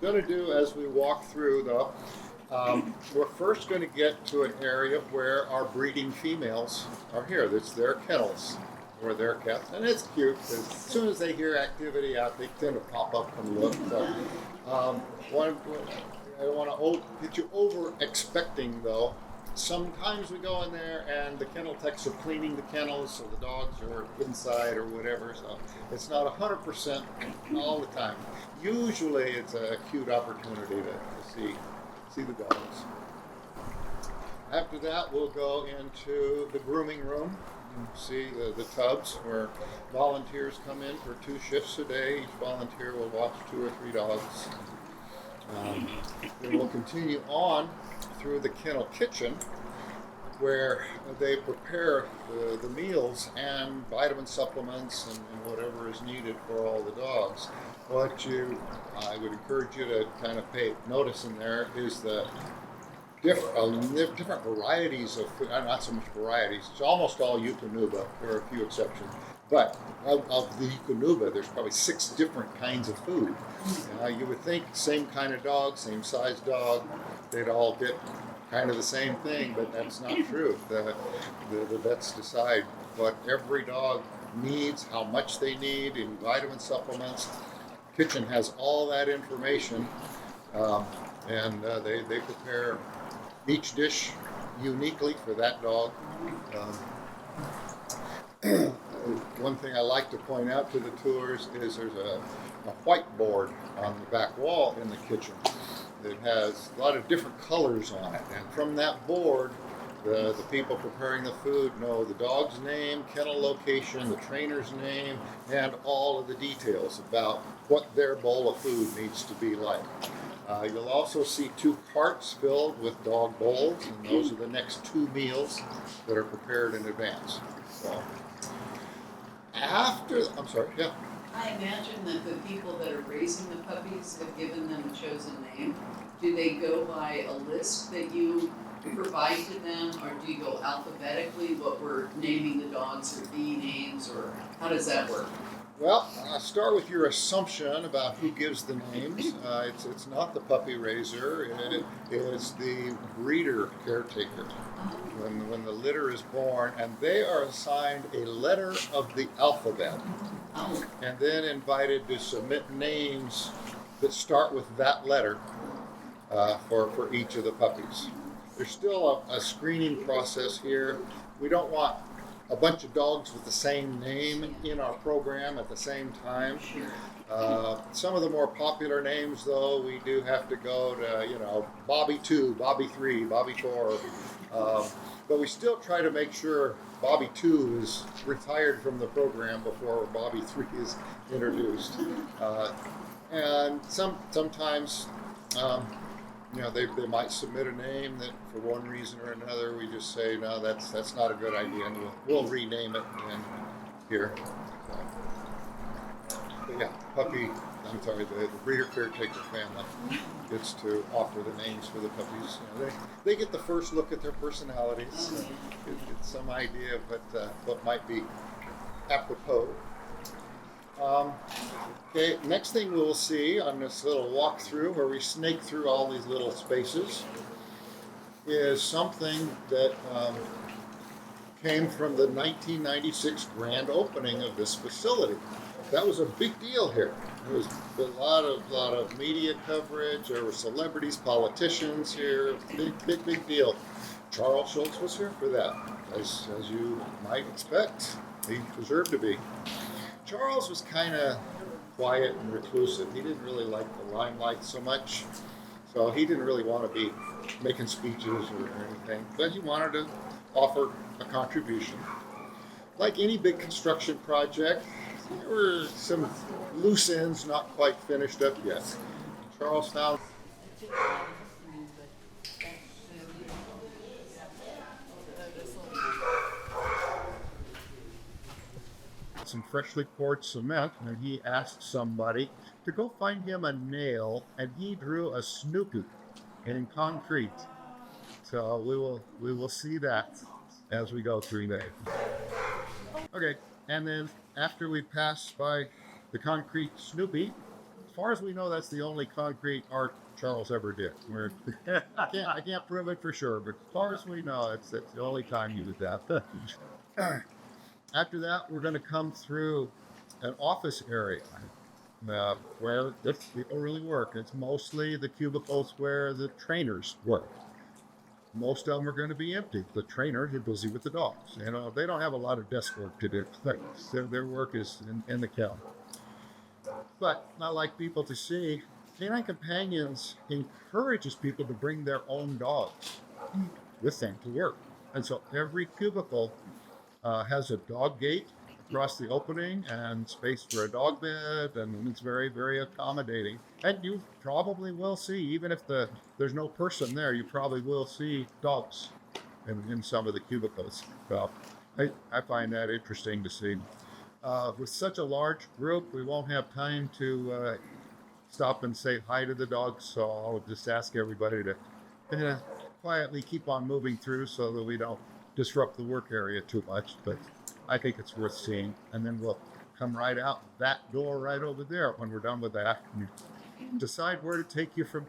Going to do as we walk through though, we're first going to get to an area where our breeding females are here. That's their kennels or their cats, and it's cute. As soon as they hear activity out, they tend to pop up and look. So, I don't want to get you over expecting though. Sometimes we go in there and the kennel techs are cleaning the kennels, so the dogs are inside or whatever. So it's not 100% all the time. Usually it's a cute opportunity to see the dogs. After that, we'll go into the grooming room. You see the tubs where volunteers come in for 2 shifts a day. Each volunteer will watch 2 or 3 dogs. Then we'll continue on through the kennel kitchen, where they prepare the meals and vitamin supplements and whatever is needed for all the dogs. What I would encourage you to kind of pay notice in there is the different varieties of food. Not so much varieties. It's almost all Eukanuba. There are a few exceptions. But of the Eukanuba, there's probably 6 different kinds of food. You would think same kind of dog, same size dog, they'd all get kind of the same thing, but that's not true. The vets decide what every dog needs, how much they need in vitamin supplements. Kitchen has all that information, and they prepare each dish uniquely for that dog. One thing I like to point out to the tours is there's a whiteboard on the back wall in the kitchen that has a lot of different colors on it. And from that board, the people preparing the food know the dog's name, kennel location, the trainer's name, and all of the details about what their bowl of food needs to be like. You'll also see 2 carts filled with dog bowls, and those are the next 2 meals that are prepared in advance. So, I'm sorry, yeah. I imagine that the people that are raising the puppies have given them a chosen name. Do they go by a list that you provide to them, or do you go alphabetically, what we're naming the dogs, or B names, or how does that work? Well, I'll start with your assumption about who gives the names. It's not the puppy raiser, it is the breeder caretaker. When the litter is born, and they are assigned a letter of the alphabet, and then invited to submit names that start with that letter for each of the puppies. There's still a screening process here. We don't want a bunch of dogs with the same name in our program at the same time. Some of the more popular names, though, we do have to go to, Bobby 2, Bobby 3, Bobby 4. But we still try to make sure Bobby 2 is retired from the program before Bobby 3 is introduced. And sometimes, they might submit a name that for one reason or another we just say, no, that's not a good idea, and we'll rename it here. But yeah, the breeder caretaker family gets to offer the names for the puppies. They get the first look at their personalities, get some idea of what might be apropos. Okay, next thing we'll see on this little walkthrough where we snake through all these little spaces is something that came from the 1996 grand opening of this facility. That was a big deal here. There was a lot of media coverage. There were celebrities, politicians here. Big deal. Charles Schulz was here for that, as you might expect. He deserved to be. Charles was kind of quiet and reclusive. He didn't really like the limelight so much, so he didn't really want to be making speeches or anything, but he wanted to offer a contribution. Like any big construction project, there were some loose ends not quite finished up yet. Charles found some freshly poured cement, and he asked somebody to go find him a nail, and he drew a Snoopy in concrete. So we will see that as we go through there. Okay, and then after we pass by the concrete Snoopy, far as we know, that's the only concrete art Charles ever did. I can't prove it for sure, but as far as we know, it's the only time he did that. After that, we're going to come through an office area where people really work. It's mostly the cubicles where the trainers work. Most of them are going to be empty. The trainers are busy with the dogs. You know, they don't have a lot of desk work to do. Their work is in the kennel. But I like people to see, Canine Companions encourages people to bring their own dogs with them to work. And so every cubicle has a dog gate across the opening and space for a dog bed, and it's very, very accommodating. And you probably will see, even if there's no person there, you probably will see dogs in some of the cubicles. So I find that interesting to see. With such a large group, we won't have time to stop and say hi to the dogs, so I'll just ask everybody to quietly keep on moving through so that we don't disrupt the work area too much. But I think it's worth seeing, and then we'll come right out that door right over there when we're done with that and decide where to take you from